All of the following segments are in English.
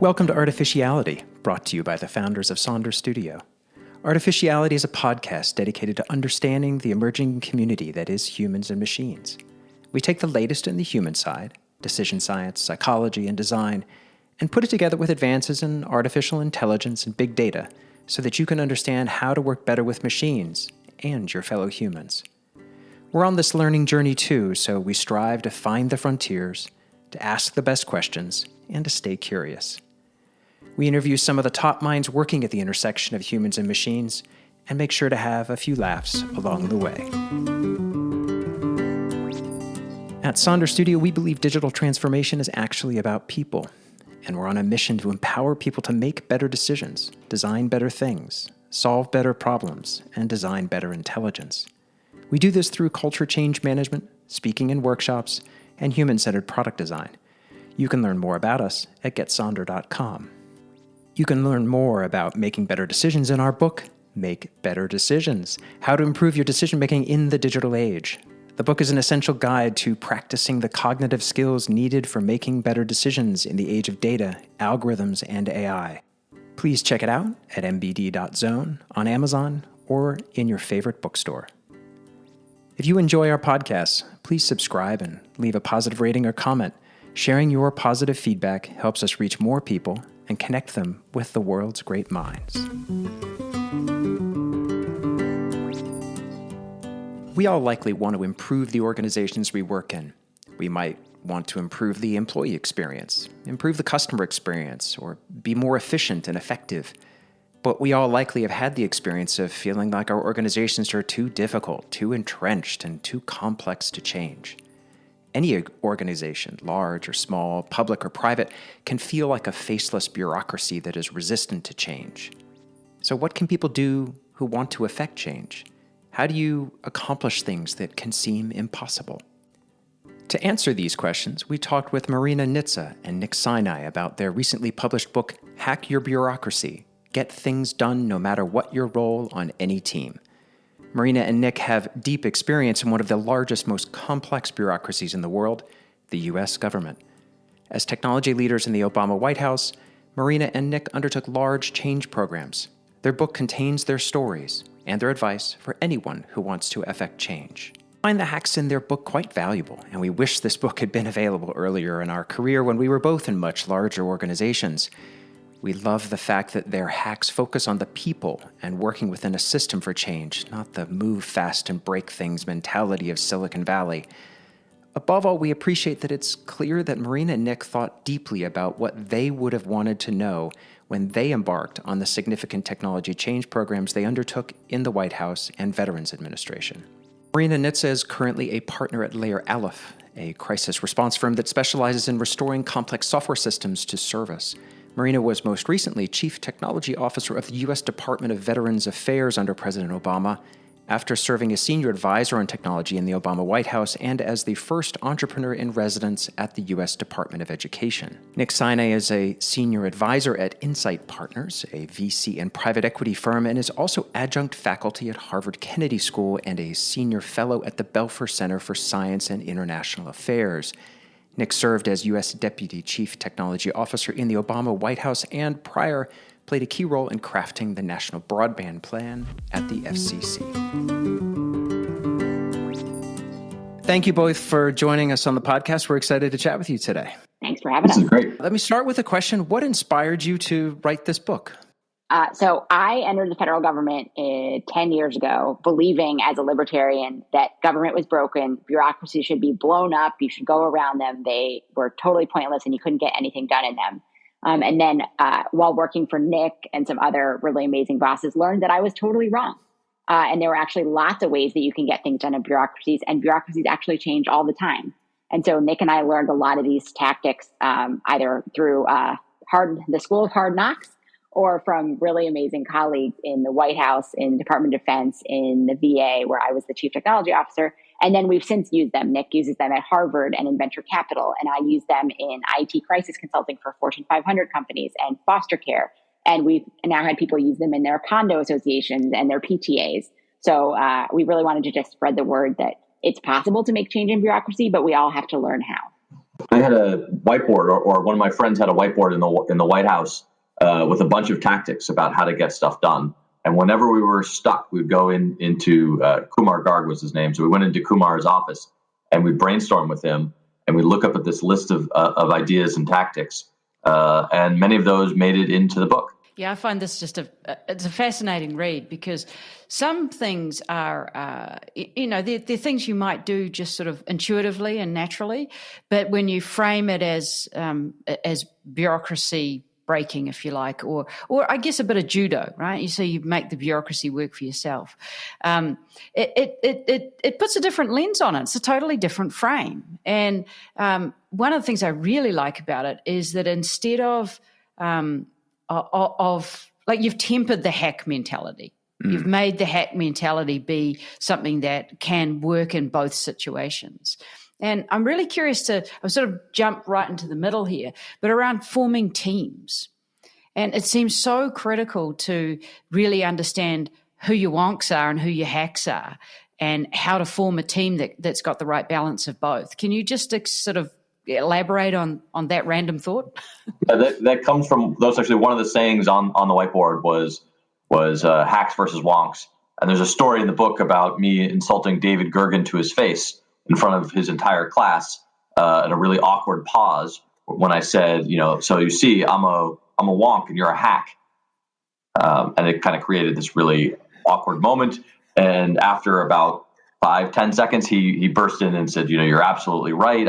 Welcome to Artificiality, brought to you by the founders of Sonder Studio. Artificiality is a podcast dedicated to understanding the emerging community that is humans and machines. We take the latest in the human side, decision science, psychology, and design, and put it together with advances in artificial intelligence and big data so that you can understand how to work better with machines and your fellow humans. We're on this learning journey too, so we strive to find the frontiers, to ask the best questions, and to stay curious. We interview some of the top minds working at the intersection of humans and machines and make sure to have a few laughs along the way. At Sonder Studio, we believe digital transformation is actually about people, and we're on a mission to empower people to make better decisions, design better things, solve better problems, and design better intelligence. We do this through culture change management, speaking in workshops, and human-centered product design. You can learn more about us at getsonder.com. You can learn more about making better decisions in our book, Make Better Decisions: How to Improve Your Decision-Making in the Digital Age. The book is an essential guide to practicing the cognitive skills needed for making better decisions in the age of data, algorithms, and AI. Please check it out at mbd.zone, on Amazon, or in your favorite bookstore. If you enjoy our podcasts, please subscribe and leave a positive rating or comment. Sharing your positive feedback helps us reach more people and connect them with the world's great minds. We all likely want to improve the organizations we work in. We might want to improve the employee experience, improve the customer experience, or be more efficient and effective. But we all likely have had the experience of feeling like our organizations are too difficult, too entrenched, and too complex to change. Any organization, large or small, public or private, can feel like a faceless bureaucracy that is resistant to change. So what can people do who want to affect change? How do you accomplish things that can seem impossible? To answer these questions, we talked with Marina Nitze and Nick Sinai about their recently published book, Hack Your Bureaucracy: Get Things Done No Matter What Your Role on Any Team. Marina and Nick have deep experience in one of the largest, most complex bureaucracies in the world, the U.S. government. As technology leaders in the Obama White House, Marina and Nick undertook large change programs. Their book contains their stories and their advice for anyone who wants to effect change. I find the hacks in their book quite valuable, and we wish this book had been available earlier in our career when we were both in much larger organizations. We love the fact that their hacks focus on the people and working within a system for change, not the move fast and break things mentality of Silicon Valley. Above all, we appreciate that it's clear that Marina and Nick thought deeply about what they would have wanted to know when they embarked on the significant technology change programs they undertook in the White House and Veterans Administration. Marina Nitze is currently a partner at Layer Aleph, a crisis response firm that specializes in restoring complex software systems to service. Marina was most recently Chief Technology Officer of the U.S. Department of Veterans Affairs under President Obama, after serving as Senior Advisor on Technology in the Obama White House and as the first entrepreneur in residence at the U.S. Department of Education. Nick Sinai is a Senior Advisor at Insight Partners, a VC and private equity firm, and is also adjunct faculty at Harvard Kennedy School and a Senior Fellow at the Belfer Center for Science and International Affairs. Nick served as U.S. Deputy Chief Technology Officer in the Obama White House and, prior, played a key role in crafting the National Broadband Plan at the FCC. Thank you both for joining us on the podcast. We're excited to chat with you today. Thanks for having us. This is great. Let me start with a question. What inspired you to write this book? So I entered the federal government 10 years ago, believing as a libertarian that government was broken, bureaucracy should be blown up, you should go around them, they were totally pointless and you couldn't get anything done in them. And then while working for Nick and some other really amazing bosses, learned that I was totally wrong. And there were actually lots of ways that you can get things done in bureaucracies, and bureaucracies actually change all the time. And so Nick and I learned a lot of these tactics either through the School of Hard Knocks, or from really amazing colleagues in the White House, in the Department of Defense, in the VA, where I was the Chief Technology Officer. And then we've since used them. Nick uses them at Harvard and in venture capital, and I use them in IT crisis consulting for Fortune 500 companies and foster care. And we've now had people use them in their condo associations and their PTAs. So we really wanted to just spread the word that it's possible to make change in bureaucracy, but we all have to learn how. had a whiteboard, or one of my friends had a whiteboard in the White House with a bunch of tactics about how to get stuff done. And whenever we were stuck, we'd go into Kumar Garg was his name. So we went into Kumar's office and we'd brainstorm with him, and we'd look up at this list of ideas and tactics. And many of those made it into the book. Yeah, I find this it's a fascinating read, because some things are, they're things you might do just sort of intuitively and naturally, but when you frame it as bureaucracy breaking, if you like, or I guess a bit of judo, right? You make the bureaucracy work for yourself. It puts a different lens on it. It's a totally different frame. And one of the things I really like about it is that instead of like, you've tempered the hack mentality. You've made the hack mentality be something that can work in both situations. And I'm really curious I've sort of jumped right into the middle here, but around forming teams. And it seems so critical to really understand who your wonks are and who your hacks are, and how to form a team that's got the right balance of both. Can you just sort of elaborate on that random thought? Yeah, that comes from, that's actually one of the sayings on the whiteboard was hacks versus wonks. And there's a story in the book about me insulting David Gergen to his face in front of his entire class in a really awkward pause, when I said, so you see, I'm a wonk and you're a hack. And it kind of created this really awkward moment. And after about 5-10 seconds, he burst in and said, you're absolutely right.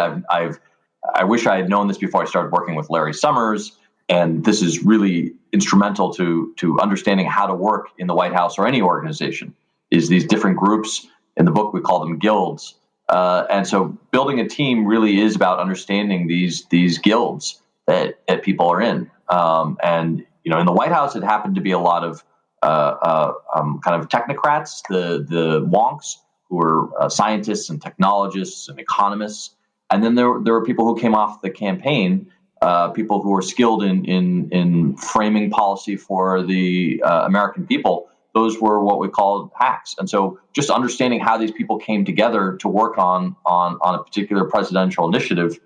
I wish I had known this before I started working with Larry Summers. And this is really instrumental to understanding how to work in the White House or any organization, is these different groups. In the book, we call them guilds. And so building a team really is about understanding these guilds that people are in. And, in the White House, it happened to be a lot of kind of technocrats, the wonks, who were scientists and technologists and economists. And then there were people who came off the campaign, people who were skilled in framing policy for the American people. Those were what we called hacks. And so just understanding how these people came together to work on a particular presidential initiative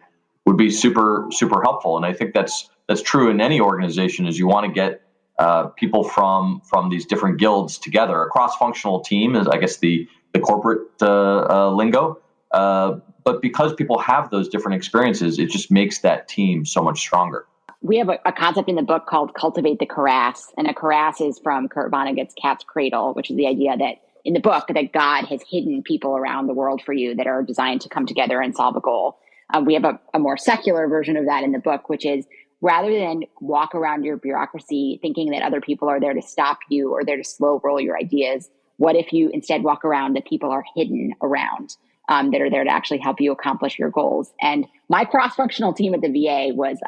would be super, super helpful. And I think that's true in any organization, is you want to get people from these different guilds together. A cross-functional team is, I guess, the corporate lingo. But because people have those different experiences, it just makes that team so much stronger. We have a concept in the book called cultivate the karass. And a karass is from Kurt Vonnegut's Cat's Cradle, which is the idea that in the book that God has hidden people around the world for you that are designed to come together and solve a goal. We have a more secular version of that in the book, which is, rather than walk around your bureaucracy thinking that other people are there to stop you or there to slow roll your ideas, what if you instead walk around that people are hidden around, that are there to actually help you accomplish your goals? And my cross-functional team at the VA was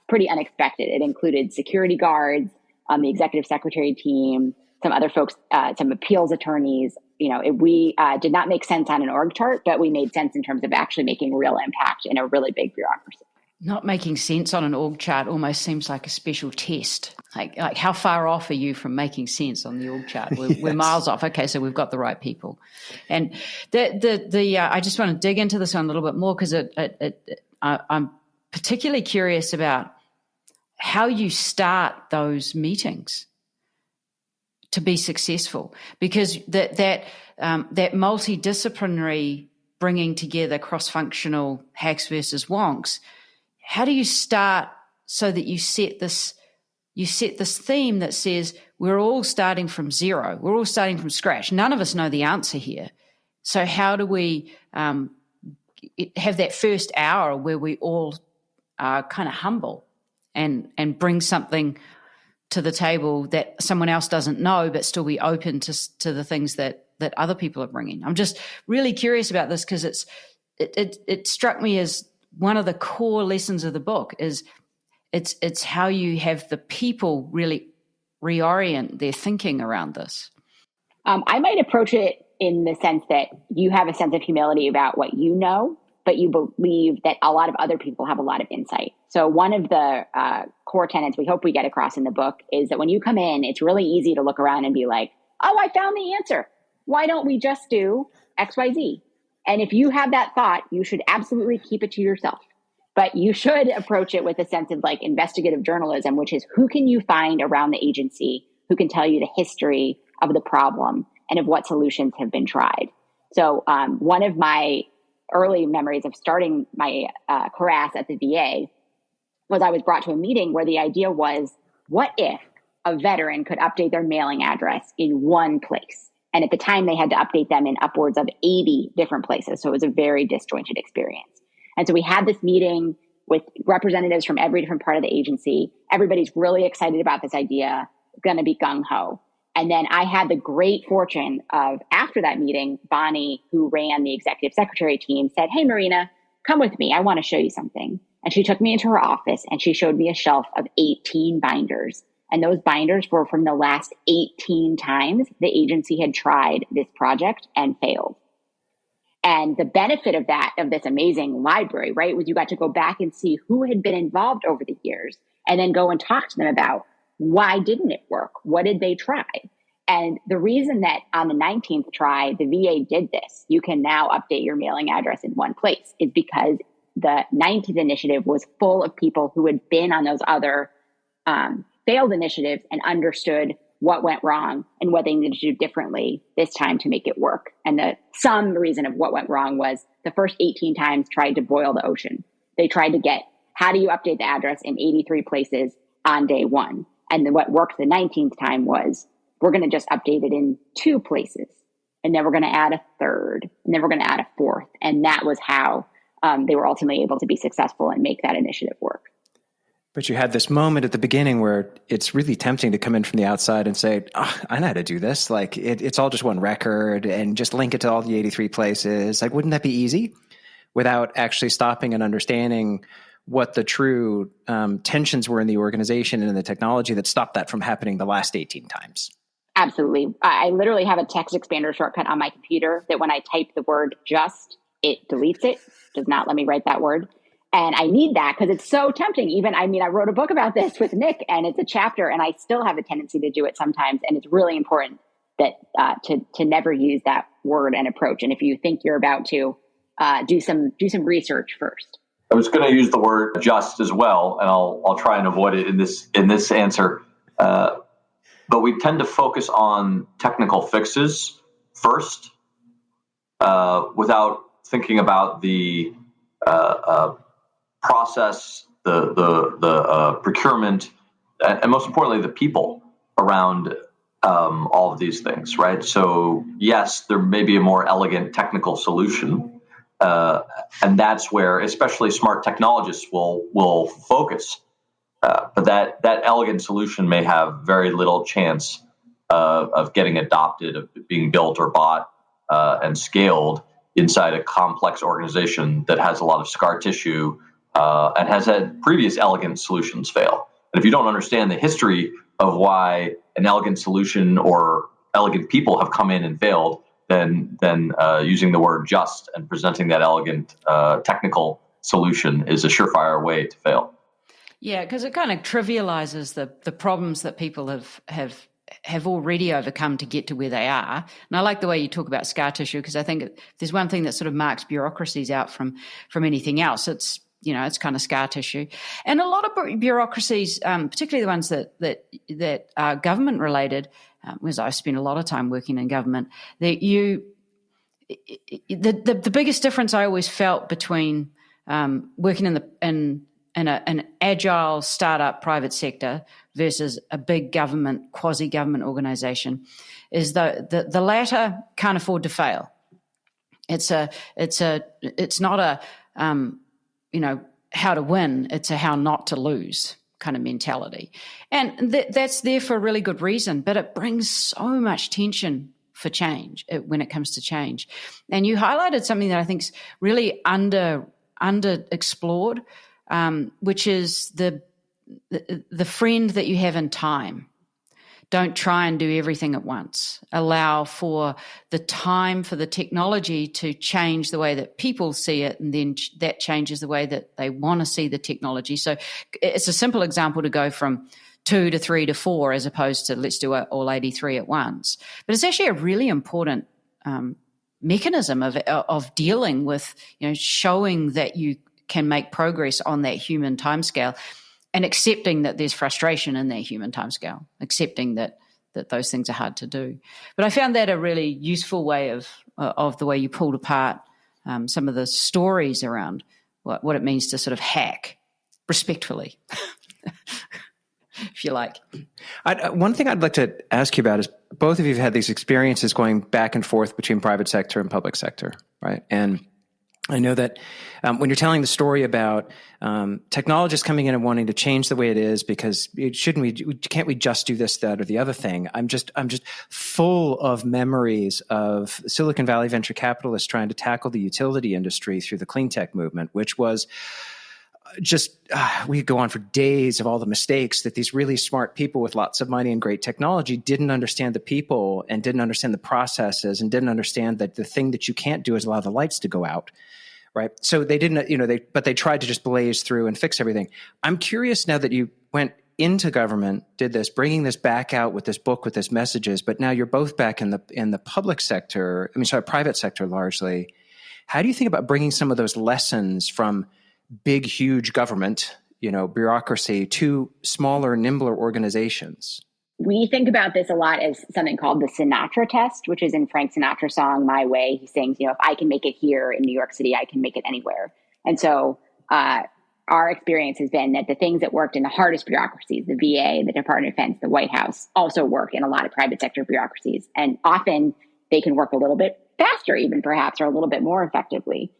pretty unexpected. It included security guards, the executive secretary team, some other folks, some appeals attorneys. We did not make sense on an org chart, but we made sense in terms of actually making real impact in a really big bureaucracy. Not making sense on an org chart almost seems like a special test. Like how far off are you from making sense on the org chart? We're miles off. Okay, so we've got the right people. And I just want to dig into this one a little bit more, because I'm particularly curious about how you start those meetings to be successful, because that multidisciplinary bringing together cross-functional hacks versus wonks. How do you start so that you set this theme that says we're all starting from zero, we're all starting from scratch. None of us know the answer here. So how do we have that first hour where we all are kind of humble and bring something to the table that someone else doesn't know, but still be open to the things that other people are bringing? I'm just really curious about this, because it struck me as one of the core lessons of the book is it's how you have the people really reorient their thinking around this. I might approach it in the sense that you have a sense of humility about what you know, but you believe that a lot of other people have a lot of insight. So one of the core tenets we hope we get across in the book is that when you come in, it's really easy to look around and be like, oh, I found the answer. Why don't we just do X, Y, Z? And if you have that thought, you should absolutely keep it to yourself. But you should approach it with a sense of like investigative journalism, which is who can you find around the agency who can tell you the history of the problem and of what solutions have been tried. So one of my early memories of starting my career at the VA was I was brought to a meeting where the idea was, what if a veteran could update their mailing address in one place? And at the time, they had to update them in upwards of 80 different places. So it was a very disjointed experience. And so we had this meeting with representatives from every different part of the agency. Everybody's really excited about this idea, going to be gung-ho. And then I had the great fortune of, after that meeting, Bonnie, who ran the executive secretary team, said, "Hey, Marina, come with me. I want to show you something." And she took me into her office and she showed me a shelf of 18 binders. And those binders were from the last 18 times the agency had tried this project and failed. And the benefit of that, of this amazing library, right, was you got to go back and see who had been involved over the years and then go and talk to them about why didn't it work? What did they try? And the reason that on the 19th try, the VA did this, you can now update your mailing address in one place, is because the 19th initiative was full of people who had been on those other failed initiatives and understood what went wrong and what they needed to do differently this time to make it work. And some reason of what went wrong was the first 18 times tried to boil the ocean. They tried to get, how do you update the address in 83 places on day one? And then what worked the 19th time was, we're going to just update it in 2 places. And then we're going to add a third. And then we're going to add a fourth. And that was how they were ultimately able to be successful and make that initiative work. But you had this moment at the beginning where it's really tempting to come in from the outside and say, oh, I know how to do this. Like it's all just one record and just link it to all the 83 places. Like, wouldn't that be easy? Without actually stopping and understanding what the true tensions were in the organization and in the technology that stopped that from happening the last 18 times. Absolutely. I literally have a text expander shortcut on my computer that when I type the word just, it deletes it, does not let me write that word. And I need that because it's so tempting. I wrote a book about this with Nick and it's a chapter and I still have a tendency to do it sometimes. And it's really important that to never use that word and approach. And if you think you're about to do some research first. I was going to use the word just as well, and I'll try and avoid it in this answer. But we tend to focus on technical fixes first, without thinking about the process, the procurement, and most importantly, the people around all of these things, right? So yes, there may be a more elegant technical solution, and that's where especially smart technologists will focus. But that elegant solution may have very little chance of getting adopted, of being built or bought and scaled inside a complex organization that has a lot of scar tissue and has had previous elegant solutions fail. And if you don't understand the history of why an elegant solution or elegant people have come in and failed, then using the word just and presenting that elegant technical solution is a surefire way to fail. Yeah, because it kind of trivializes the problems that people have already overcome to get to where they are. And I like the way you talk about scar tissue, because I think there's one thing that sort of marks bureaucracies out from anything else. It's kind of scar tissue. And a lot of bureaucracies, particularly the ones that are government related, because I've spent a lot of time working in government, that the biggest difference I always felt between working in an agile startup private sector versus a big government, quasi-government organization is the latter can't afford to fail. It's not a how to win, it's a how not to lose kind of mentality. And that's there for a really good reason, but it brings so much tension for change when it comes to change. And you highlighted something that I think is really underexplored, which is the friend that you have in time. Don't try and do everything at once. Allow for the time for the technology to change the way that people see it, and then that changes the way that they want to see the technology. So it's a simple example to go from 2 to 3 to 4 as opposed to let's do all 83 at once. But it's actually a really important mechanism of dealing with, showing that you can make progress on that human timescale, and accepting that there's frustration in that human timescale, accepting that those things are hard to do. But I found that a really useful way of the way you pulled apart some of the stories around what it means to sort of hack respectfully, if you like. One thing I'd like to ask you about is both of you have had these experiences going back and forth between private sector and public sector, right? And I know that when you're telling the story about technologists coming in and wanting to change the way it is, because can't we just do this, that, or the other thing? I'm just full of memories of Silicon Valley venture capitalists trying to tackle the utility industry through the clean tech movement, which was just, we could go on for days of all the mistakes that these really smart people with lots of money and great technology didn't understand the people and didn't understand the processes and didn't understand that the thing that you can't do is allow the lights to go out, right? So they didn't, but they tried to just blaze through and fix everything. I'm curious now that you went into government, did this, bringing this back out with this book, with this messages, but now you're both back in the public sector, private sector largely. How do you think about bringing some of those lessons from big, huge government, bureaucracy to smaller, nimbler organizations? We think about this a lot as something called the Sinatra test, which is in Frank Sinatra's song, My Way. He sings, if I can make it here in New York City, I can make it anywhere. And so our experience has been that the things that worked in the hardest bureaucracies, the VA, the Department of Defense, the White House, also work in a lot of private sector bureaucracies. And often they can work a little bit faster, even perhaps, or a little bit more effectively.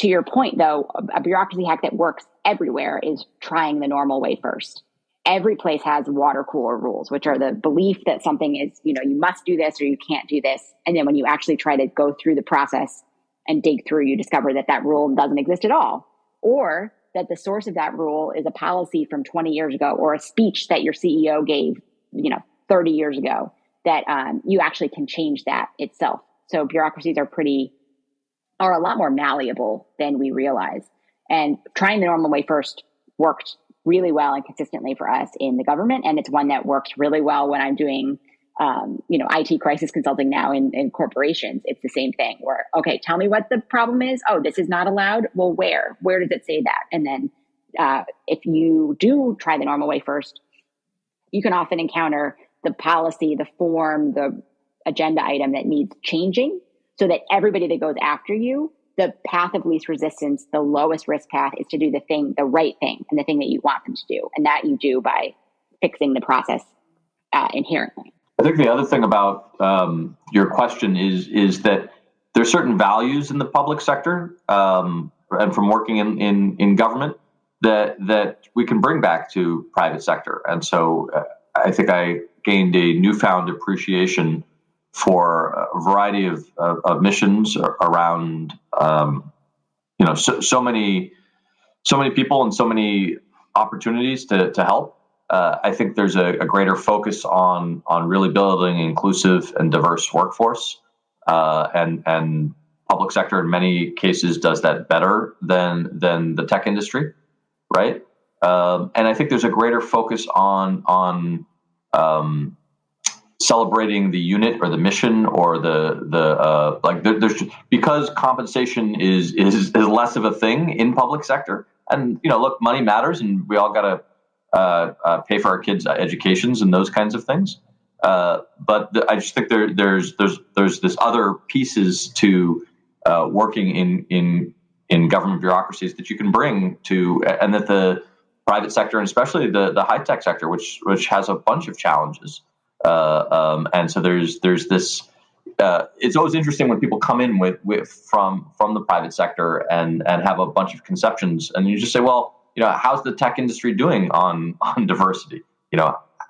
To your point, though, a bureaucracy hack that works everywhere is trying the normal way first. Every place has water cooler rules, which are the belief that something is, you must do this or you can't do this. And then when you actually try to go through the process and dig through, you discover that rule doesn't exist at all. Or that the source of that rule is a policy from 20 years ago or a speech that your CEO gave, 30 years ago, that you actually can change that itself. So bureaucracies are a lot more malleable than we realize. And trying the normal way first worked really well and consistently for us in the government. And it's one that works really well when I'm doing, IT crisis consulting now in corporations. It's the same thing where, okay, tell me what the problem is. Oh, this is not allowed. Well, where does it say that? And then if you do try the normal way first, you can often encounter the policy, the form, the agenda item that needs changing, so that everybody that goes after you, the path of least resistance, the lowest risk path is to do the right thing and the thing that you want them to do. And that you do by fixing the process inherently. I think the other thing about your question is that there's certain values in the public sector and from working in government that we can bring back to private sector. And so I think I gained a newfound appreciation for a variety of missions around, so many people and so many opportunities to help. I think there's a greater focus on really building an inclusive and diverse workforce, and public sector in many cases does that better than the tech industry, right? And I think there's a greater focus on celebrating the unit or the mission or there's because compensation is less of a thing in public sector. And look, money matters, and we all got to pay for our kids' educations and those kinds of things. But I just think there's this other pieces to working in government bureaucracies that you can bring to, and that the private sector, and especially the high tech sector, which has a bunch of challenges. And so there's this. It's always interesting when people come in from the private sector and have a bunch of conceptions, and you just say, well, how's the tech industry doing on diversity?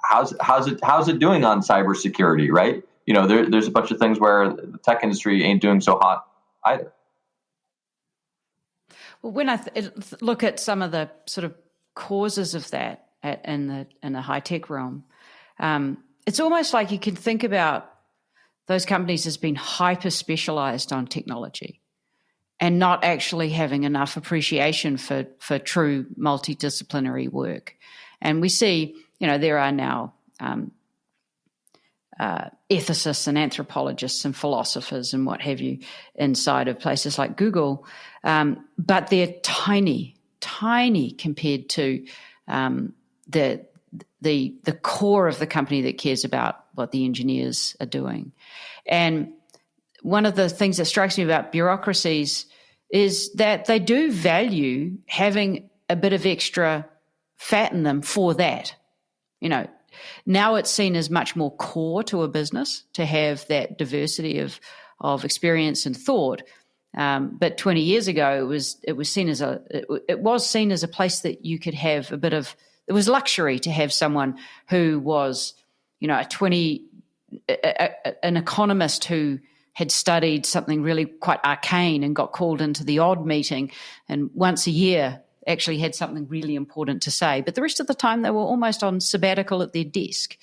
How's it doing on cybersecurity? Right? There's a bunch of things where the tech industry ain't doing so hot either. Well, when I look at some of the sort of causes of that in the high tech realm. It's almost like you can think about those companies as being hyper specialized on technology and not actually having enough appreciation for true multidisciplinary work. And we see, there are now ethicists and anthropologists and philosophers and what have you inside of places like Google, but they're tiny compared to the core of the company that cares about what the engineers are doing. And one of the things that strikes me about bureaucracies is that they do value having a bit of extra fat in them for that. You know, now it's seen as much more core to a business to have that diversity of experience and thought. But 20 years ago, it was seen as a place that you could have a bit of. It was luxury to have someone who was, you know, an economist who had studied something really quite arcane and got called into the odd meeting, and once a year actually had something really important to say. But the rest of the time they were almost on sabbatical at their desk.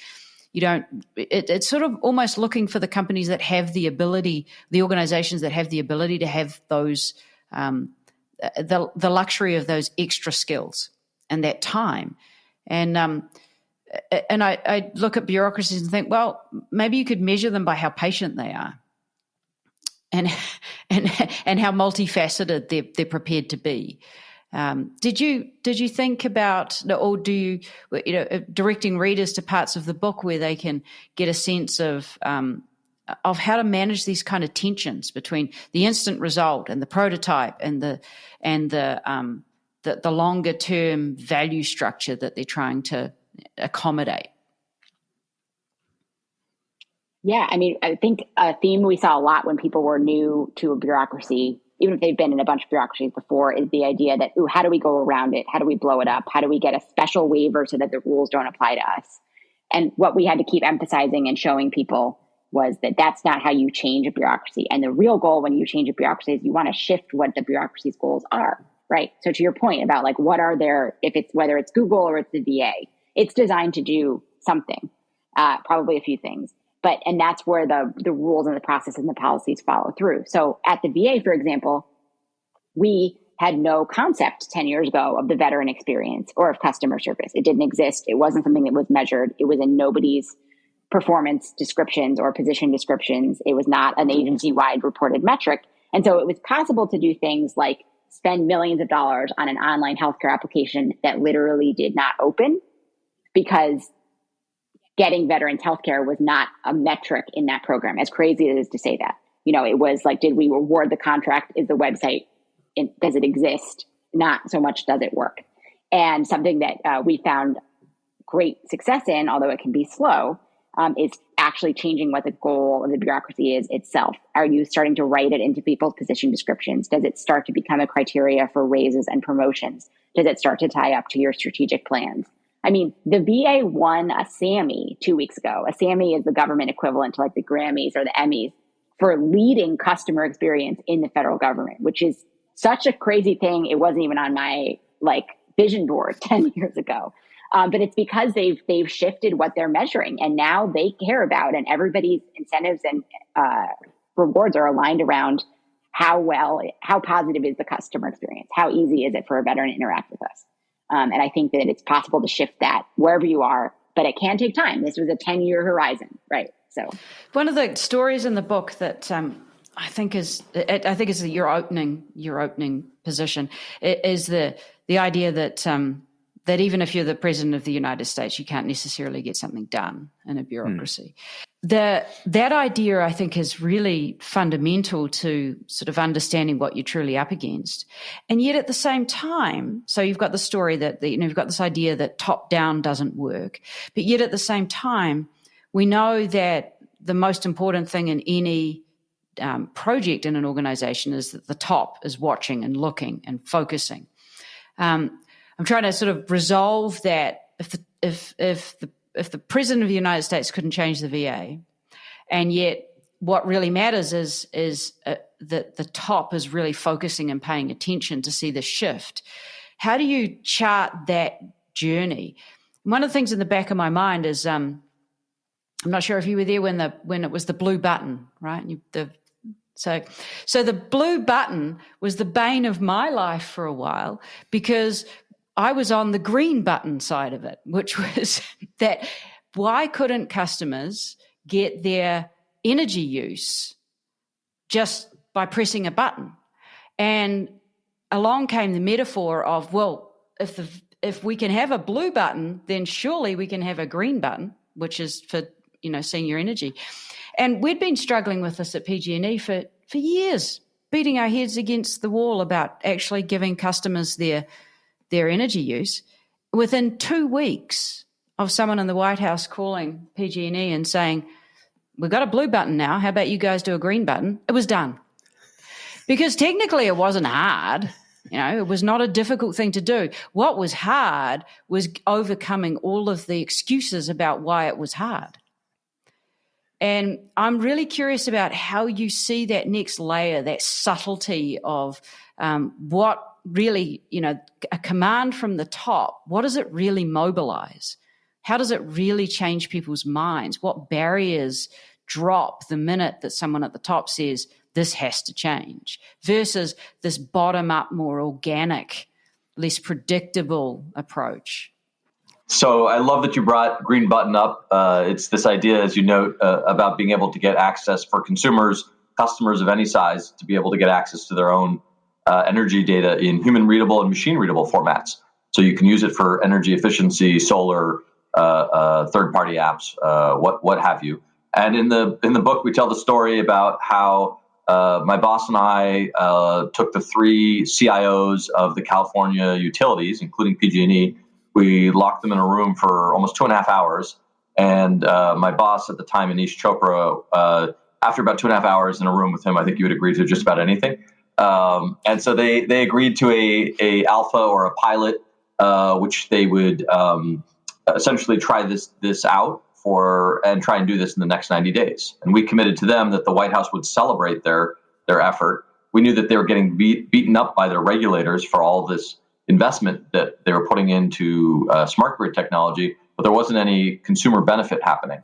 It's sort of almost looking for the companies that have the ability, the organizations that have the ability to have those, the luxury of those extra skills and that time. And I look at bureaucracies and think, well, maybe you could measure them by how patient they are and how multifaceted they're prepared to be. Did you think about, or do you directing readers to parts of the book where they can get a sense of how to manage these kind of tensions between the instant result and the prototype and the longer term value structure that they're trying to accommodate? Yeah, I mean, I think a theme we saw a lot when people were new to a bureaucracy, even if they've been in a bunch of bureaucracies before, is the idea that, how do we go around it? How do we blow it up? How do we get a special waiver so that the rules don't apply to us? And what we had to keep emphasizing and showing people was that that's not how you change a bureaucracy. And the real goal when you change a bureaucracy is you want to shift what the bureaucracy's goals are, right? So to your point about like, what are their, whether it's Google or it's the VA, it's designed to do something, probably a few things. And that's where the rules and the process and the policies follow through. So at the VA, for example, we had no concept 10 years ago of the veteran experience or of customer service. It didn't exist. It wasn't something that was measured. It was in nobody's performance descriptions or position descriptions. It was not an agency-wide reported metric. And so it was possible to do things like spend millions of dollars on an online healthcare application that literally did not open because getting veterans healthcare was not a metric in that program, as crazy as it is to say that. It was like, did we award the contract? Is the website, does it exist? Not so much does it work. And something that we found great success in, although it can be slow, is actually changing what the goal of the bureaucracy is itself. Are you starting to write it into people's position descriptions? Does it start to become a criteria for raises and promotions? Does it start to tie up to your strategic plans? I mean, the VA won a Sammy 2 weeks ago. A Sammy is the government equivalent to like the Grammys or the Emmys for leading customer experience in the federal government, which is such a crazy thing. It wasn't even on my vision board 10 years ago. But it's because they've shifted what they're measuring, and now they care about, and everybody's incentives and rewards are aligned around how positive is the customer experience? How easy is it for a veteran to interact with us? And I think that it's possible to shift that wherever you are, but it can take time. This was a 10-year horizon, right? So one of the stories in the book that I think is your opening position is the idea that that even if you're the president of the United States, you can't necessarily get something done in a bureaucracy. That idea, I think, is really fundamental to sort of understanding what you're truly up against. And yet at the same time, so you've got the story that, you've got this idea that top down doesn't work. But yet at the same time, we know that the most important thing in any project in an organization is that the top is watching and looking and focusing. I'm trying to sort of resolve that if the president of the United States couldn't change the VA, and yet what really matters is that the top is really focusing and paying attention to see the shift. How do you chart that journey? One of the things in the back of my mind is I'm not sure if you were there when it was the blue button, right? So the blue button was the bane of my life for a while because I was on the green button side of it, which was that why couldn't customers get their energy use just by pressing a button. And along came the metaphor of, well, if we can have a blue button, then surely we can have a green button, which is for, seeing your energy. And we'd been struggling with this at PG&E for years, beating our heads against the wall about actually giving customers their energy use. Within 2 weeks of someone in the White House calling PG&E and saying, we've got a blue button now, how about you guys do a green button? It was done. Because technically it wasn't hard. It was not a difficult thing to do. What was hard was overcoming all of the excuses about why it was hard. And I'm really curious about how you see that next layer, that subtlety of what really, a command from the top, what does it really mobilize? How does it really change people's minds? What barriers drop the minute that someone at the top says, this has to change, versus this bottom-up, more organic, less predictable approach? So I love that you brought green button up. It's this idea, as you note, about being able to get access for consumers, customers of any size, to be able to get access to their own energy data in human readable and machine readable formats. So you can use it for energy efficiency, solar, third-party apps, what have you. And in the book, we tell the story about how my boss and I took the 3 CIOs of the California utilities, including PG&E. We locked them in a room for almost 2.5 hours. And my boss at the time, Anish Chopra, after about 2.5 hours in a room with him, I think you would agree to just about anything. And so they agreed to a alpha or a pilot, which they would essentially try this out and try and do this in the next 90 days. And we committed to them that the White House would celebrate their effort. We knew that they were getting beaten up by their regulators for all this investment that they were putting into smart grid technology, but there wasn't any consumer benefit happening.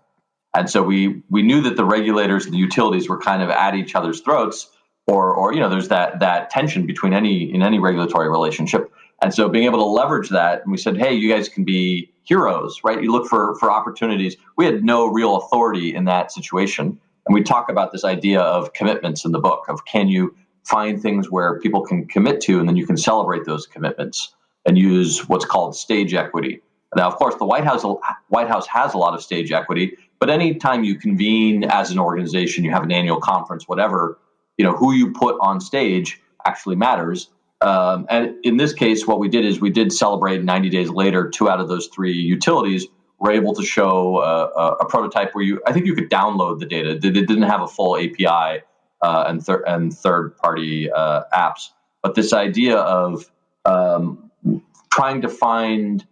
And so we knew that the regulators and the utilities were kind of at each other's throats, or there's that tension between any regulatory relationship. And so being able to leverage that, and we said, hey, you guys can be heroes, right? You look for opportunities. We had no real authority in that situation. And we talk about this idea of commitments in the book, of can you find things where people can commit to, and then you can celebrate those commitments and use what's called stage equity. Now, of course, the White House has a lot of stage equity, but anytime you convene as an organization, you have an annual conference, whatever, who you put on stage actually matters. And in this case, what we did is we did celebrate 90 days later. 2 out of those 3 utilities were able to show a prototype where I think you could download the data. They didn't have a full API and third-party apps. But this idea of trying to find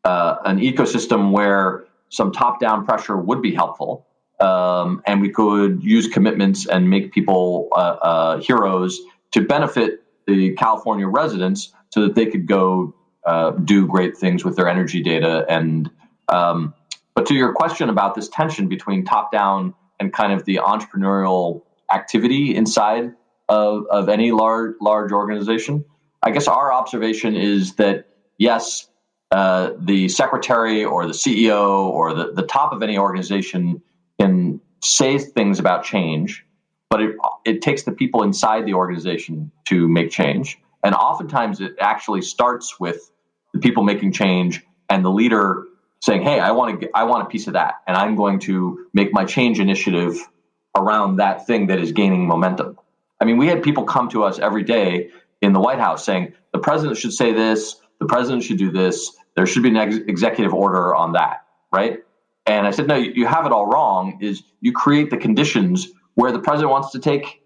an ecosystem where some top-down pressure would be helpful, and we could use commitments and make people heroes to benefit the California residents so that they could go do great things with their energy data. And but to your question about this tension between top-down and kind of the entrepreneurial activity inside of any large organization, I guess our observation is that, yes, the secretary or the CEO or the top of any organization can say things about change, but it takes the people inside the organization to make change. And oftentimes it actually starts with the people making change and the leader saying, hey, I want a piece of that, and I'm going to make my change initiative around that thing that is gaining momentum. I mean, we had people come to us every day in the White House saying, the president should say this, the president should do this, there should be an executive order on that, right? And I said, no, you have it all wrong. Is you create the conditions where the president wants to take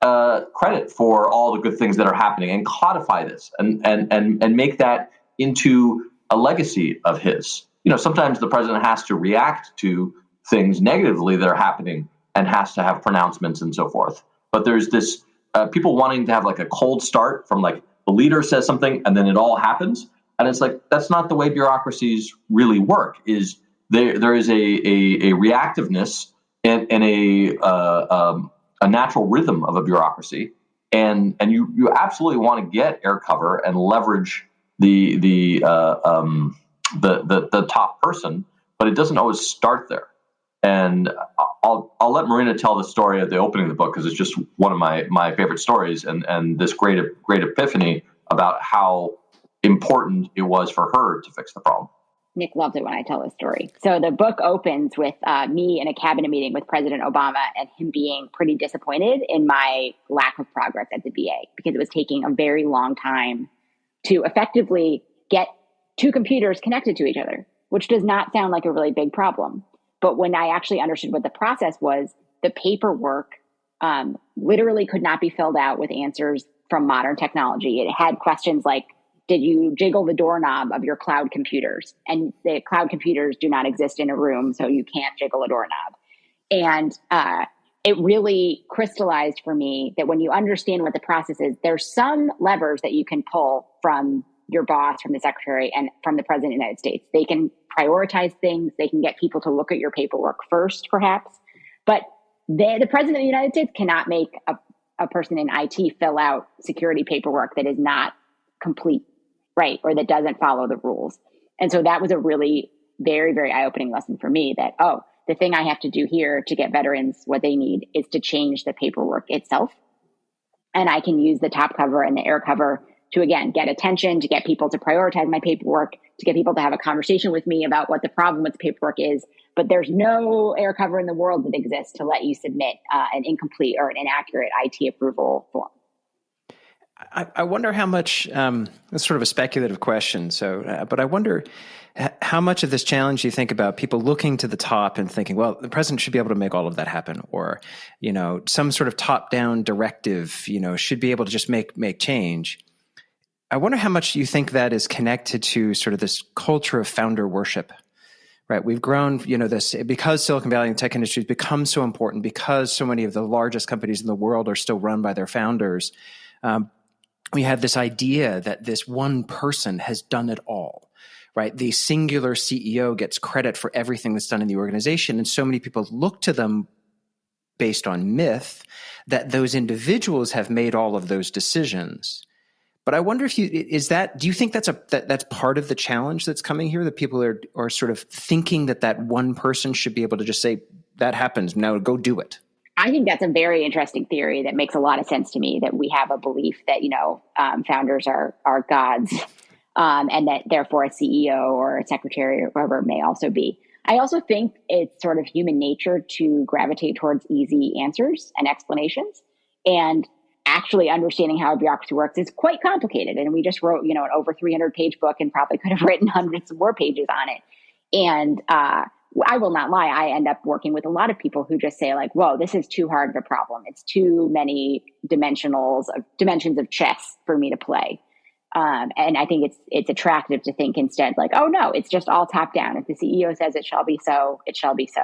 credit for all the good things that are happening and codify this and make that into a legacy of his. Sometimes the president has to react to things negatively that are happening and has to have pronouncements and so forth. But there's this people wanting to have like a cold start from like the leader says something and then it all happens. And it's like, that's not the way bureaucracies really work. Is there is a reactiveness and a natural rhythm of a bureaucracy. And you absolutely want to get air cover and leverage the top person, but it doesn't always start there. And I'll let Marina tell the story at the opening of the book, because it's just one of my favorite stories, and this great epiphany about how important it was for her to fix the problem. Nick loves it when I tell this story. So the book opens with me in a cabinet meeting with President Obama and him being pretty disappointed in my lack of progress at the VA, because it was taking a very long time to effectively get two computers connected to each other, which does not sound like a really big problem. But when I actually understood what the process was, the paperwork literally could not be filled out with answers from modern technology. It had questions like, did you jiggle the doorknob of your cloud computers? And the cloud computers do not exist in a room, so you can't jiggle a doorknob. And it really crystallized for me that when you understand what the process is, there's some levers that you can pull from your boss, from the secretary, and from the president of the United States. They can prioritize things. They can get people to look at your paperwork first, perhaps. But the president of the United States cannot make a person in IT fill out security paperwork that is not complete, right? Or that doesn't follow the rules. And so that was a really very, very eye-opening lesson for me that, the thing I have to do here to get veterans what they need is to change the paperwork itself. And I can use the top cover and the air cover to, again, get attention, to get people to prioritize my paperwork, to get people to have a conversation with me about what the problem with the paperwork is. But there's no air cover in the world that exists to let you submit an incomplete or an inaccurate IT approval form. I wonder how much, that's sort of a speculative question, but I wonder how much of this challenge you think about people looking to the top and thinking, well, the president should be able to make all of that happen, or, some sort of top-down directive, should be able to just make change. I wonder how much you think that is connected to sort of this culture of founder worship, right? We've grown, this because Silicon Valley and tech industry has become so important, because so many of the largest companies in the world are still run by their founders. We have this idea that this one person has done it all, right? The singular CEO gets credit for everything that's done in the organization. And so many people look to them based on myth that those individuals have made all of those decisions. But I wonder if do you think that's part of the challenge that's coming here, that people are sort of thinking that one person should be able to just say, that happens, now go do it? I think that's a very interesting theory that makes a lot of sense to me, that we have a belief that, founders are gods, and that therefore a CEO or a secretary or whoever may also be. I also think it's sort of human nature to gravitate towards easy answers and explanations. And actually understanding how a bureaucracy works is quite complicated. And we just wrote, an over 300-page book and probably could have written hundreds more pages on it. And I will not lie, I end up working with a lot of people who just say like, whoa, this is too hard of a problem. It's too many dimensions of chess for me to play. And I think it's attractive to think instead like, oh no, it's just all top down. If the CEO says it shall be so, it shall be so.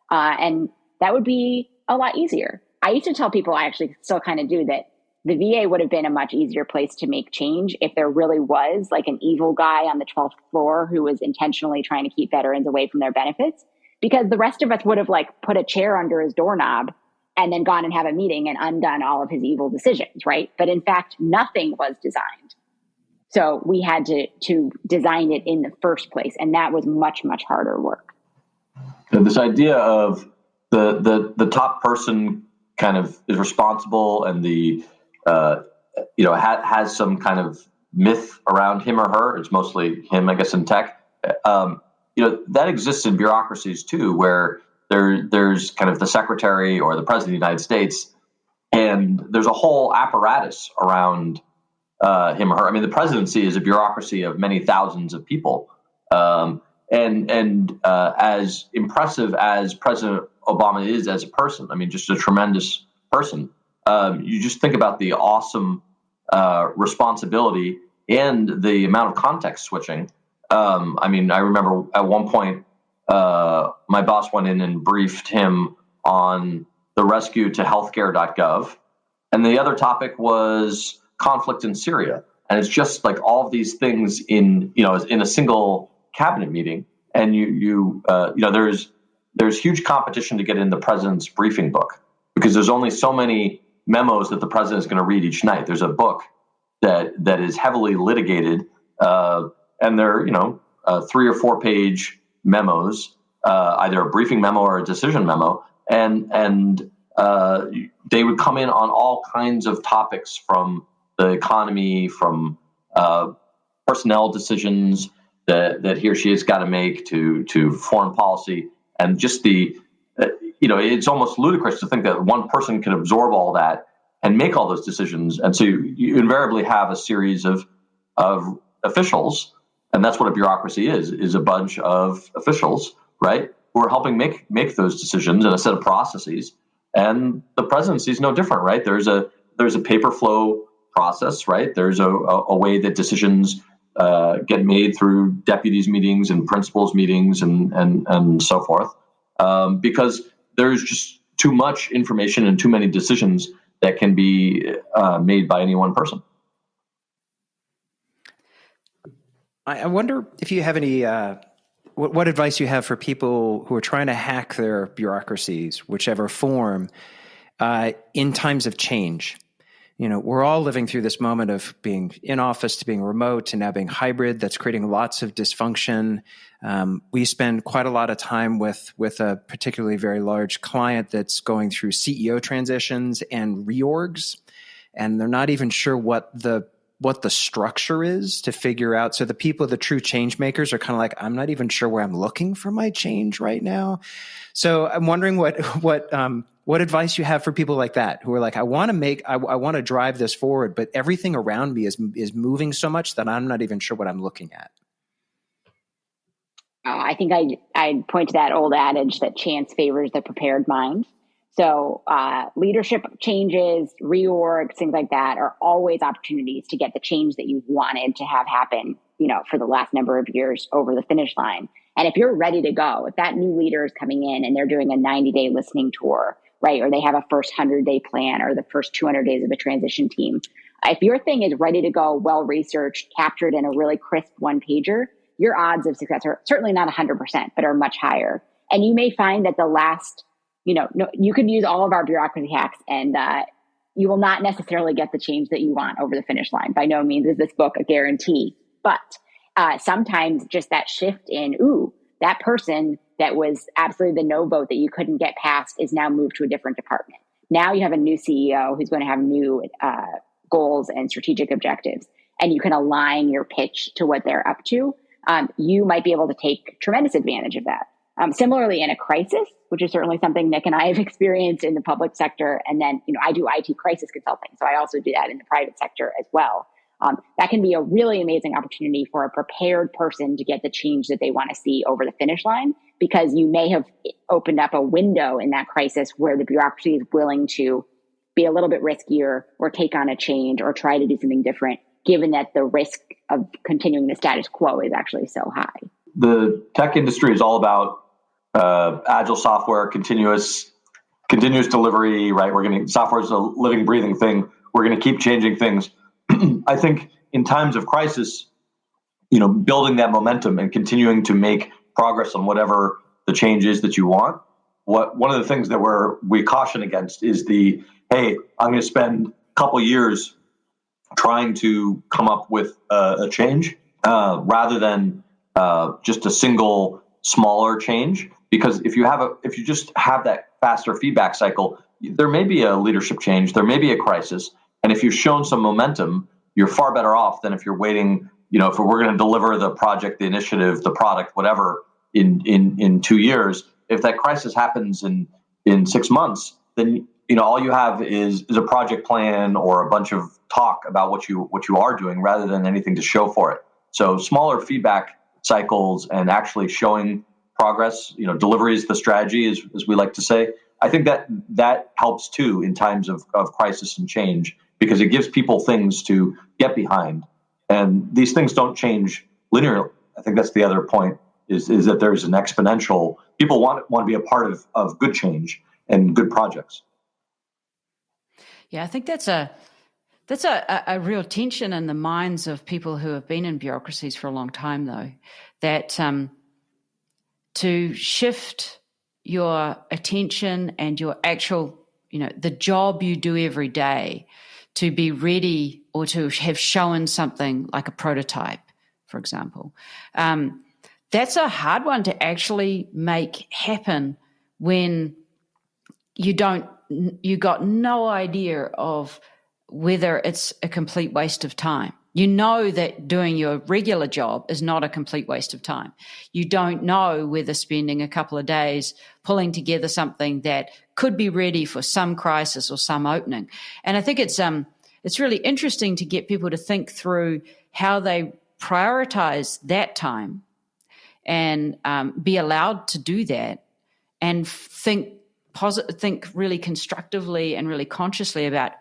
And that would be a lot easier. I used to tell people, I actually still kind of do, that the VA would have been a much easier place to make change if there really was like an evil guy on the 12th floor who was intentionally trying to keep veterans away from their benefits, because the rest of us would have like put a chair under his doorknob and then gone and have a meeting and undone all of his evil decisions, right? But in fact, nothing was designed. So we had to design it in the first place. And that was much, much harder work. And this idea of the top person kind of is responsible, and has some kind of myth around him or her. It's mostly him, I guess, in tech. That exists in bureaucracies too, where there's kind of the secretary or the president of the United States, and there's a whole apparatus around him or her. I mean, the presidency is a bureaucracy of many thousands of people. And as impressive as President Obama is as a person, I mean, just a tremendous person. You just think about the awesome responsibility and the amount of context switching. I remember at one point, my boss went in and briefed him on the rescue to healthcare.gov. And the other topic was conflict in Syria. And it's just like all of these things in a single cabinet meeting. And there's huge competition to get in the president's briefing book, because there's only so many memos that the president is going to read each night. There's a book that is heavily litigated, and they're 3 or 4 page memos either a briefing memo or a decision memo, and they would come in on all kinds of topics, from the economy, from personnel decisions that he or she has got to make, to foreign policy, and just it's almost ludicrous to think that one person can absorb all that and make all those decisions. And so you invariably have a series of officials, and that's what a bureaucracy is a bunch of officials, right, who are helping make those decisions in a set of processes. And the presidency is no different, right? There's a paper flow process, right? There's a way that decisions get made through deputies meetings and principals meetings and so forth, because there's just too much information and too many decisions that can be made by any one person. I wonder if you have any, what advice you have for people who are trying to hack their bureaucracies, whichever form, in times of change. We're all living through this moment of being in office to being remote to now being hybrid. That's creating lots of dysfunction. We spend quite a lot of time with a particularly very large client that's going through CEO transitions and reorgs, and they're not even sure what the structure is to figure out. So the people, the true change makers, are kind of like, I'm not even sure where I'm looking for my change right now. So I'm wondering what advice you have for people like that, who are like, I want to drive this forward, but everything around me is moving so much that I'm not even sure what I'm looking at. I think I'd point to that old adage that chance favors the prepared mind. So leadership changes, reorgs, things like that are always opportunities to get the change that you wanted to have happen, for the last number of years over the finish line. And if you're ready to go, if that new leader is coming in and they're doing a 90-day listening tour, right, or they have a first 100-day plan or the first 200 days of a transition team, if your thing is ready to go, well-researched, captured in a really crisp one-pager, your odds of success are certainly not 100%, but are much higher. And you may find that the last, you could use all of our bureaucracy hacks and you will not necessarily get the change that you want over the finish line. By no means is this book a guarantee, but sometimes just that shift in, that person that was absolutely the no vote that you couldn't get past is now moved to a different department. Now you have a new CEO who's going to have new goals and strategic objectives, and you can align your pitch to what they're up to. You might be able to take tremendous advantage of that. Similarly, in a crisis, which is certainly something Nick and I have experienced in the public sector, and then I do IT crisis consulting, so I also do that in the private sector as well. That can be a really amazing opportunity for a prepared person to get the change that they want to see over the finish line, because you may have opened up a window in that crisis where the bureaucracy is willing to be a little bit riskier or take on a change or try to do something different, given that the risk of continuing the status quo is actually so high. The tech industry is all about agile software, continuous delivery, right? Software is a living, breathing thing. We're going to keep changing things. I think in times of crisis, building that momentum and continuing to make progress on whatever the change is that you want. One of the things that we caution against is hey, I'm going to spend a couple years trying to come up with a change rather than just a single smaller change. Because if you just have that faster feedback cycle, there may be a leadership change, there may be a crisis. And if you've shown some momentum, you're far better off than if you're waiting, if we're going to deliver the project, the initiative, the product, whatever, in 2 years. If that crisis happens in 6 months, then all you have is a project plan or a bunch of talk about what you are doing rather than anything to show for it. So smaller feedback cycles and actually showing progress, delivery is the strategy, as we like to say. I think that helps too in times of crisis and change, because it gives people things to get behind. And these things don't change linearly. I think that's the other point, is that there's an exponential, people want to be a part of good change and good projects. Yeah, I think that's a real tension in the minds of people who have been in bureaucracies for a long time, though, that to shift your attention and your actual, the job you do every day, to be ready or to have shown something like a prototype, for example, that's a hard one to actually make happen when you got no idea of whether it's a complete waste of time. You know that doing your regular job is not a complete waste of time. You don't know whether spending a couple of days pulling together something that could be ready for some crisis or some opening. And I think it's really interesting to get people to think through how they prioritize that time and be allowed to do that and think really constructively and really consciously about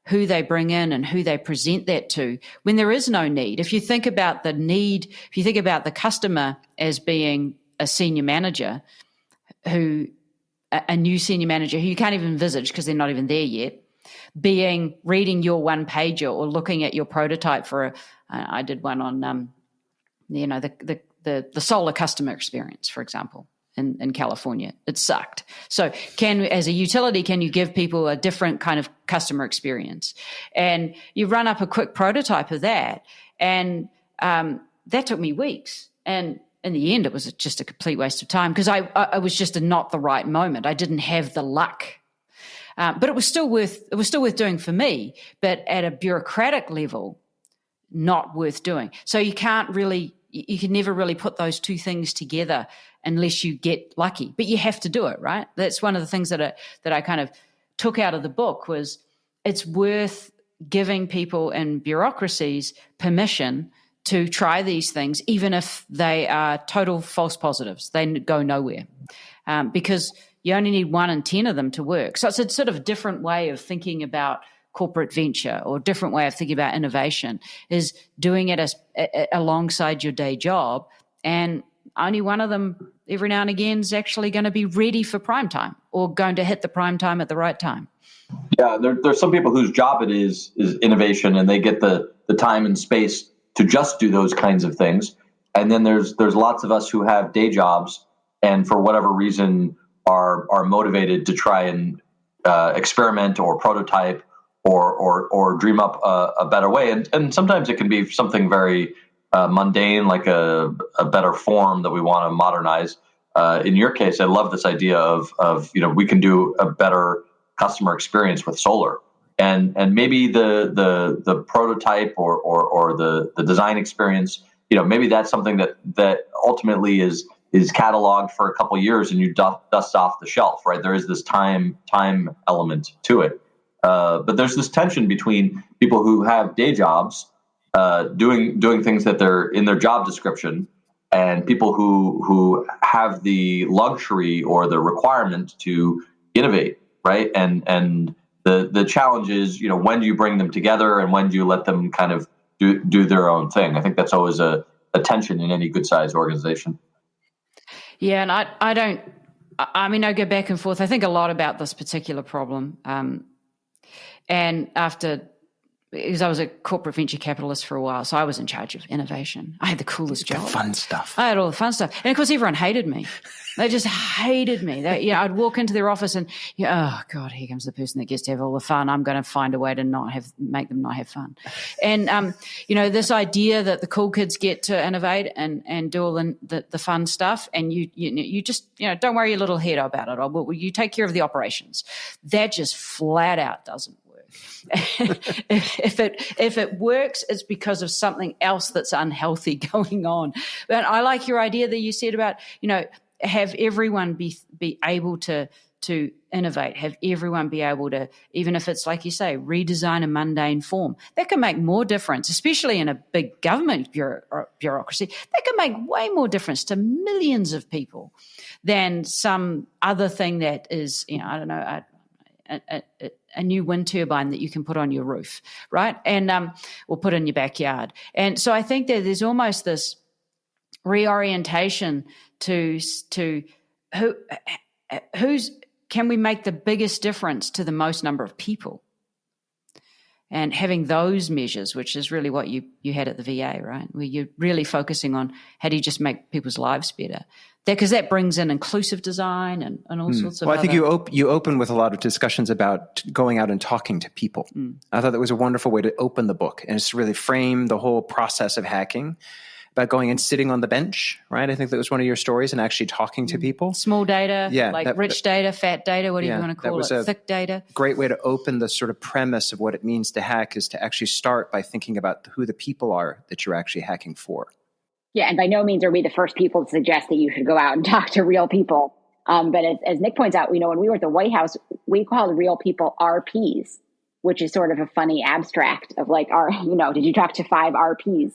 who they bring in and who they present that to when there is no need. If you think about the need, if you think about the customer as being a senior manager a new senior manager who you can't even envisage because they're not even there yet, reading your one pager or looking at your prototype for I did one on, the solar customer experience, for example. In California, it sucked. So as a utility, can you give people a different kind of customer experience? And you run up a quick prototype of that. And that took me weeks. And in the end, it was just a complete waste of time because I was just not the right moment. I didn't have the luck. But it was still worth doing for me. But at a bureaucratic level, not worth doing. So you can never really put those two things together unless you get lucky, but you have to do it, right? That's one of the things that I kind of took out of the book was it's worth giving people in bureaucracies permission to try these things, even if they are total false positives. They go nowhere because you only need 1 in 10 of them to work. So it's a sort of different way of thinking about corporate venture or different way of thinking about innovation is doing it alongside your day job, and only one of them every now and again is actually going to be ready for prime time or going to hit the prime time at the right time. Yeah, there's some people whose job it is innovation, and they get the time and space to just do those kinds of things. And then there's lots of us who have day jobs and for whatever reason are motivated to try and experiment or prototype or dream up a better way. And sometimes it can be something very mundane, like a better form that we want to modernize. In your case, I love this idea of we can do a better customer experience with solar, and maybe the prototype or the design experience. Maybe that's something that ultimately is cataloged for a couple of years and you dust off the shelf. Right, there is this time element to it. But there's this tension between people who have day jobs doing things that they're in their job description, and people who have the luxury or the requirement to innovate, right? And the challenge is, when do you bring them together and when do you let them kind of do their own thing? I think that's always a tension in any good-sized organization. Yeah, and I go back and forth. I think a lot about this particular problem. And because I was a corporate venture capitalist for a while, so I was in charge of innovation. I had the coolest job. The fun stuff. I had all the fun stuff. And of course, everyone hated me. They just hated me. I'd walk into their office and, oh God, here comes the person that gets to have all the fun. I'm going to find a way to make them not have fun. And, this idea that the cool kids get to innovate and do all the fun stuff, and you just, don't worry your little head about it. You take care of the operations. That just flat out doesn't work. if it works, it's because of something else that's unhealthy going on. But I like your idea that you said about, have everyone be able to innovate, have everyone be able to, even if it's like you say, redesign a mundane form. That can make more difference, especially in a big government bureaucracy. That can make way more difference to millions of people than some other thing that is, a new wind turbine that you can put on your roof, right? And or put in your backyard. And so I think that there's almost this reorientation to who's can we make the biggest difference to the most number of people, and having those measures, which is really what you had at the VA, right? Where you're really focusing on how do you just make people's lives better. Because that brings in inclusive design and all sorts of. Well, I think you open with a lot of discussions about going out and talking to people. I thought that was a wonderful way to open the book, and it's really frame the whole process of hacking about going and sitting on the bench, right? I think that was one of your stories, and actually talking to people. Small data, rich data, fat data, whatever you want to call it, thick data. Great way to open the sort of premise of what it means to hack is to actually start by thinking about who the people are that you're actually hacking for. Yeah, and by no means are we the first people to suggest that you should go out and talk to real people. But as Nick points out, when we were at the White House, we called real people RPs, which is sort of a funny abstract of like, did you talk to 5 RPs?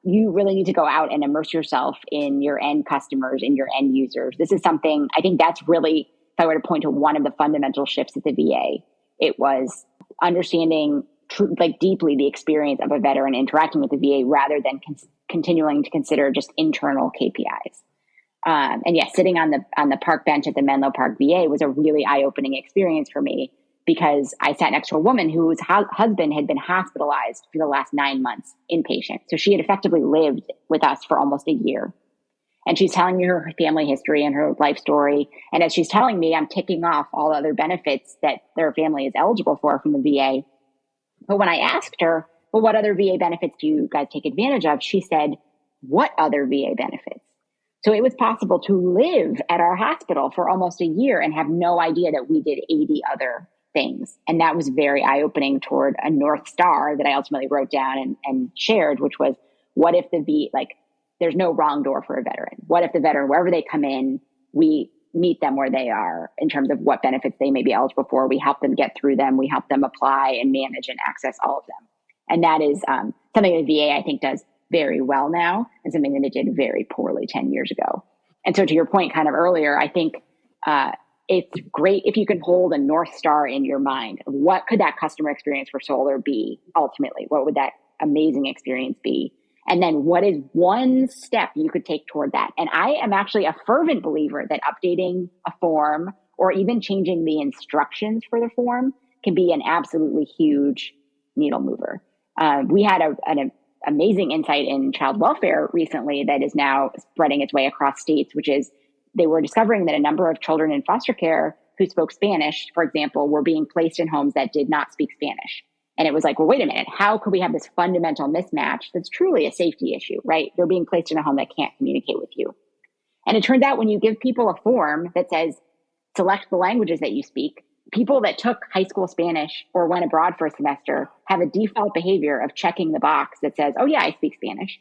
You really need to go out and immerse yourself in your end customers, in your end users. This is something, I think that's really, if I were to point to one of the fundamental shifts at the VA, it was understanding deeply the experience of a veteran interacting with the VA rather than continuing to consider just internal KPIs. And yes, sitting on the park bench at the Menlo Park VA was a really eye-opening experience for me, because I sat next to a woman whose husband had been hospitalized for the last 9 months inpatient. So she had effectively lived with us for almost a year. And she's telling me her family history and her life story. And as she's telling me, I'm ticking off all the other benefits that their family is eligible for from the VA. But when I asked her, well, what other VA benefits do you guys take advantage of? She said, what other VA benefits? So it was possible to live at our hospital for almost a year and have no idea that we did 80 other things. And that was very eye-opening toward a North Star that I ultimately wrote down and shared, which was, what if there's no wrong door for a veteran? What if the veteran, wherever they come in, we meet them where they are in terms of what benefits they may be eligible for. We help them get through them. We help them apply and manage and access all of them. And that is something the VA, I think, does very well now, and something that it did very poorly 10 years ago. And so to your point kind of earlier, I think it's great if you can hold a North Star in your mind. What could that customer experience for solar be ultimately? What would that amazing experience be? And then what is one step you could take toward that? And I am actually a fervent believer that updating a form or even changing the instructions for the form can be an absolutely huge needle mover. We had an amazing insight in child welfare recently that is now spreading its way across states, which is they were discovering that a number of children in foster care who spoke Spanish, for example, were being placed in homes that did not speak Spanish. And it was like, well, wait a minute, how could we have this fundamental mismatch that's truly a safety issue, right? They're being placed in a home that can't communicate with you. And it turns out when you give people a form that says, select the languages that you speak, people that took high school Spanish or went abroad for a semester have a default behavior of checking the box that says, oh yeah, I speak Spanish,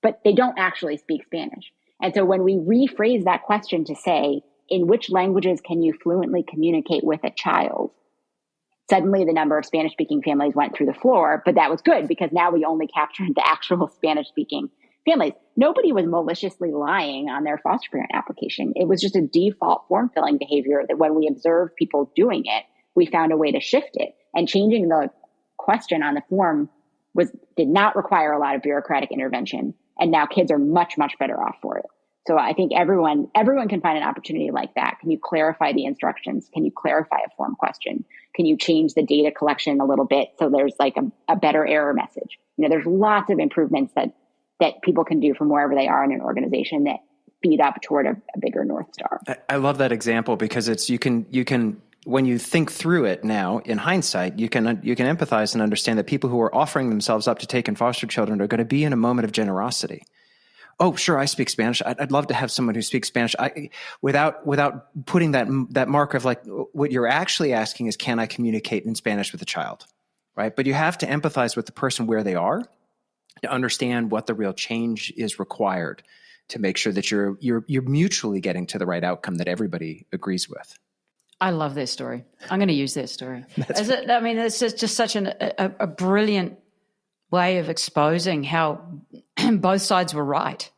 but they don't actually speak Spanish. And so when we rephrase that question to say, in which languages can you fluently communicate with a child? Suddenly the number of Spanish-speaking families went through the floor, but that was good because now we only captured the actual Spanish-speaking families. Nobody was maliciously lying on their foster parent application. It was just a default form-filling behavior that when we observed people doing it, we found a way to shift it. And changing the question on the form did not require a lot of bureaucratic intervention. And now kids are much, much better off for it. So I think everyone can find an opportunity like that. Can you clarify the instructions? Can you clarify a form question? Can you change the data collection a little bit so there's like a better error message? There's lots of improvements that people can do from wherever they are in an organization that feed up toward a bigger North Star. I love that example because it's you can when you think through it now in hindsight, you can empathize and understand that people who are offering themselves up to take in foster children are going to be in a moment of generosity. Oh, sure, I speak Spanish. I'd love to have someone who speaks Spanish. Without putting that mark of like what you're actually asking is, can I communicate in Spanish with a child, right? But you have to empathize with the person where they are to understand what the real change is required to make sure that you're mutually getting to the right outcome that everybody agrees with. I love that story. I'm going to use that story. It's just such a brilliant way of exposing how both sides were right.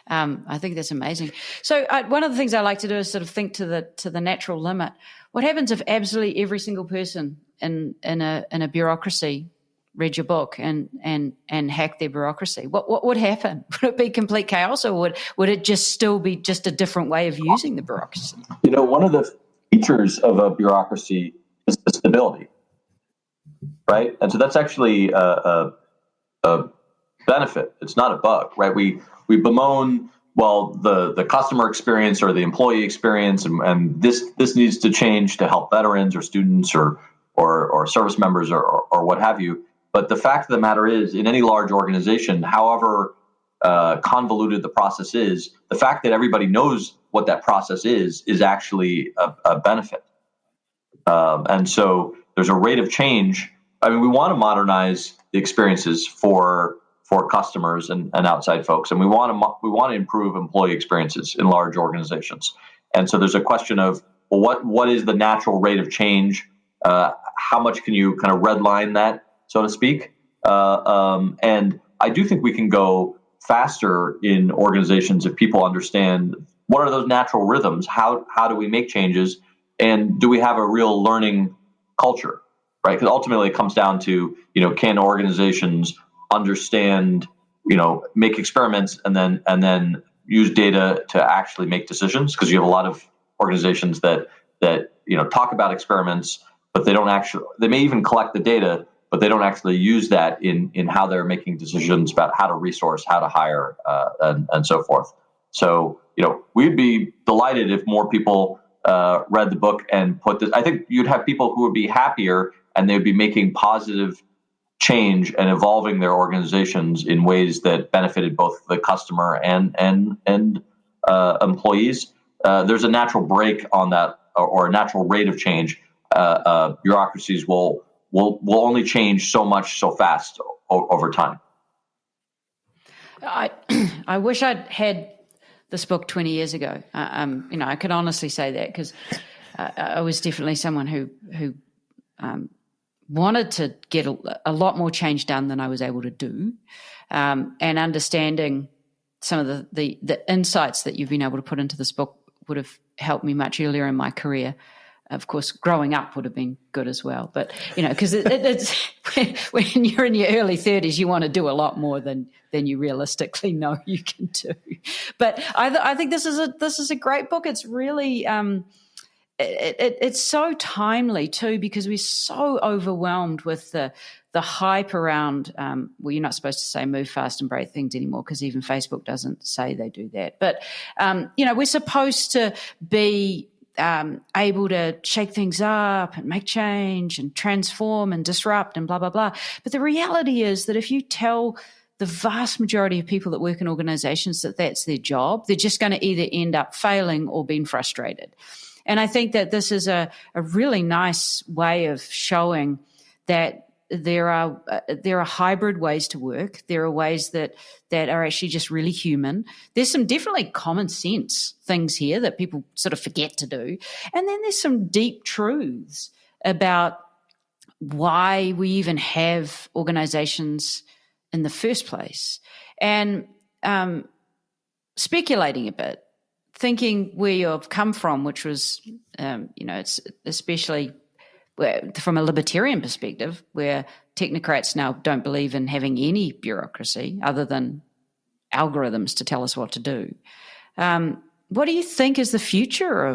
I think that's amazing. So one of the things I like to do is sort of think to the natural limit. What happens if absolutely every single person in a bureaucracy read your book and hack their bureaucracy? What would happen? Would it be complete chaos, or would it just still be just a different way of using the bureaucracy? One of the features of a bureaucracy is the stability, right? And so that's actually a benefit. It's not a bug, right? We bemoan, well, the customer experience or the employee experience, and this needs to change to help veterans or students or service members or what have you. But the fact of the matter is, in any large organization, however convoluted the process is, the fact that everybody knows what that process is actually a benefit. And so there's a rate of change. I mean, we want to modernize the experiences for customers and outside folks, and we want to improve employee experiences in large organizations. And so there's a question of, well, what is the natural rate of change? How much can you kind of redline that, so to speak? And I do think we can go faster in organizations if people understand what are those natural rhythms. How do we make changes, and do we have a real learning culture, right? Because ultimately it comes down to, can organizations understand, make experiments and then use data to actually make decisions? Because you have a lot of organizations that talk about experiments, but they may even collect the data, but they don't actually use that in how they're making decisions about how to resource, how to hire, and so forth. So, we'd be delighted if more people read the book and put this. I think you'd have people who would be happier, and they'd be making positive change and evolving their organizations in ways that benefited both the customer and employees. There's a natural break on that, or a natural rate of change. Bureaucracies will only change so much so fast over time. I wish I'd had this book 20 years ago. I could honestly say that, because I was definitely someone who wanted to get a lot more change done than I was able to do, and understanding some of the insights that you've been able to put into this book would have helped me much earlier in my career. Of course, growing up would have been good as well. But, because it's when you're in your early 30s, you want to do a lot more than you realistically know you can do. But I think this is a great book. It's really it's so timely too, because we're so overwhelmed with the hype around. Well, you're not supposed to say move fast and break things anymore, because even Facebook doesn't say they do that. But we're supposed to be able to shake things up and make change and transform and disrupt and blah, blah, blah. But the reality is that if you tell the vast majority of people that work in organizations that that's their job, they're just going to either end up failing or being frustrated. And I think that this is a really nice way of showing that there are hybrid ways to work. There are ways that are actually just really human. There's some definitely common sense things here that people sort of forget to do. And then there's some deep truths about why we even have organizations in the first place. And speculating a bit, thinking where you've come from, which was, it's especially from a libertarian perspective, where technocrats now don't believe in having any bureaucracy other than algorithms to tell us what to do. What do you think is the future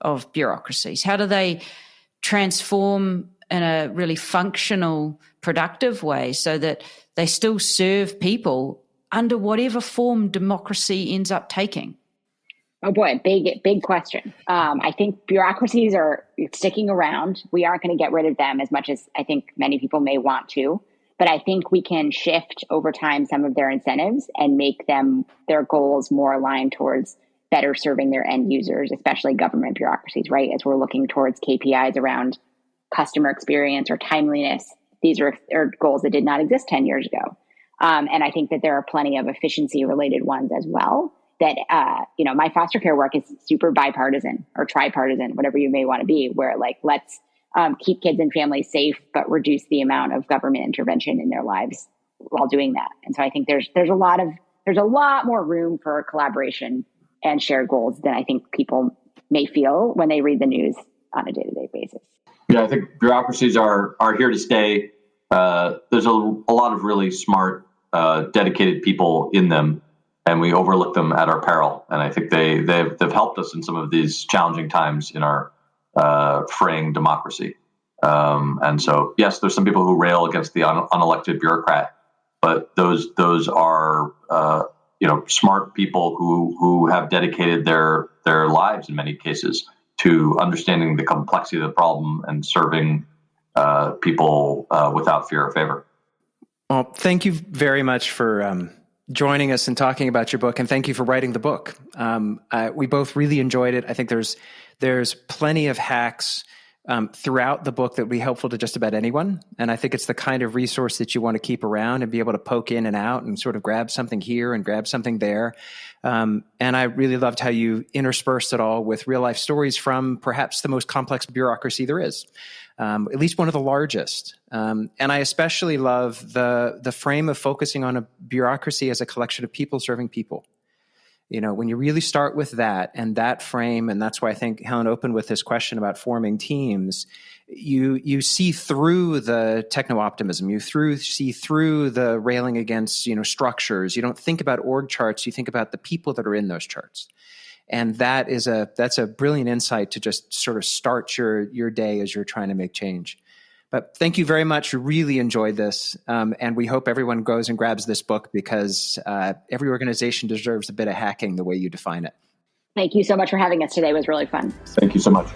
of bureaucracies? How do they transform in a really functional, productive way so that they still serve people under whatever form democracy ends up taking? Oh boy, big question. I think bureaucracies are sticking around. We aren't going to get rid of them as much as I think many people may want to. But I think we can shift over time some of their incentives and make their goals more aligned towards better serving their end users, especially government bureaucracies, right? As we're looking towards KPIs around customer experience or timeliness, these are goals that did not exist 10 years ago. And I think that there are plenty of efficiency related ones as well. That, my foster care work is super bipartisan or tripartisan, whatever you may want to be, where let's keep kids and families safe, but reduce the amount of government intervention in their lives while doing that. And so I think there's a lot more room for collaboration and shared goals than I think people may feel when they read the news on a day-to-day basis. Yeah, I think bureaucracies are here to stay. There's a lot of really smart, dedicated people in them, and we overlook them at our peril. And I think they've helped us in some of these challenging times in our fraying democracy. And so, yes, there's some people who rail against the unelected bureaucrat, but those are smart people who have dedicated their lives in many cases to understanding the complexity of the problem and serving people without fear or favor. Well, thank you very much for joining us and talking about your book, and thank you for writing the book. We both really enjoyed it. I think there's plenty of hacks throughout the book that would be helpful to just about anyone. And I think it's the kind of resource that you want to keep around and be able to poke in and out and sort of grab something here and grab something there. And I really loved how you interspersed it all with real life stories from perhaps the most complex bureaucracy there is, at least one of the largest. And I especially love the frame of focusing on a bureaucracy as a collection of people serving people. You know, when you really start with that and that frame, and that's why I think Helen opened with this question about forming teams, you see through the techno-optimism, you see through the railing against, structures. You don't think about org charts, you think about the people that are in those charts. And that's a brilliant insight to just sort of start your day as you're trying to make change. But thank you very much. We really enjoyed this. And we hope everyone goes and grabs this book because every organization deserves a bit of hacking the way you define it. Thank you so much for having us today. It was really fun. Thank you so much.